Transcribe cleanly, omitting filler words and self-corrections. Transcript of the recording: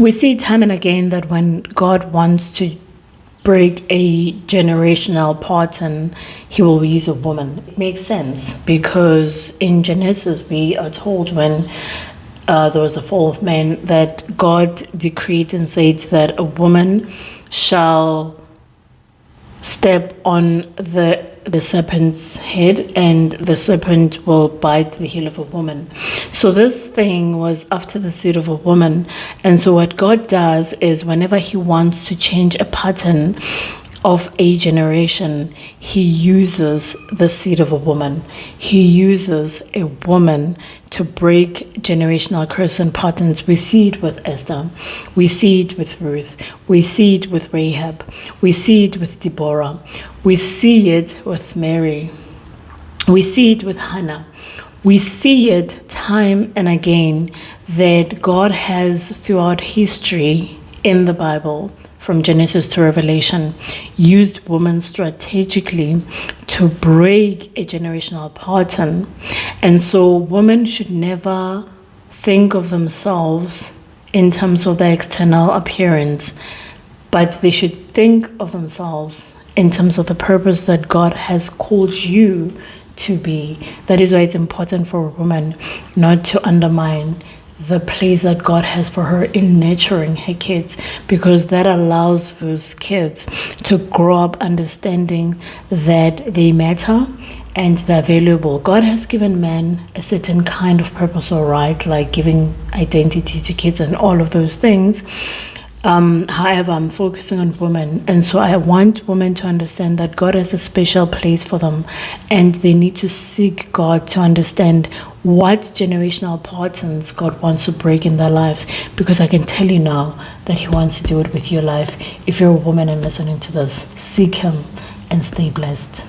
We see time and again that when God wants to break a generational pattern, he will use a woman. It makes sense because in Genesis we are told when there was a fall of man that God decreed and said that a woman shall step on the serpent's head and the serpent will bite the heel of a woman. So this thing was after the seed of a woman. And so what God does is whenever he wants to change a pattern of a generation, he uses the seed of a woman. He uses a woman to break generational curse and patterns. We see it with Esther. We see it with Ruth. We see it with Rahab. We see it with Deborah. We see it with Mary. We see it with Hannah. We see it time and again that God has throughout history in the Bible, from Genesis to Revelation, used women strategically to break a generational pattern. And so women should never think of themselves in terms of their external appearance, but they should think of themselves in terms of the purpose that God has called you to be. That is why it's important for a woman not to undermine the place that God has for her in nurturing her kids, because that allows those kids to grow up understanding that they matter and they're valuable. God has given men a certain kind of purpose or right, like giving identity to kids and all of those things. However, I'm focusing on women, and so I want women to understand that God has a special place for them, and they need to seek God to understand what generational patterns God wants to break in their lives, because I can tell you now that he wants to do it with your life. If you're a woman and listening to this, seek him and stay blessed.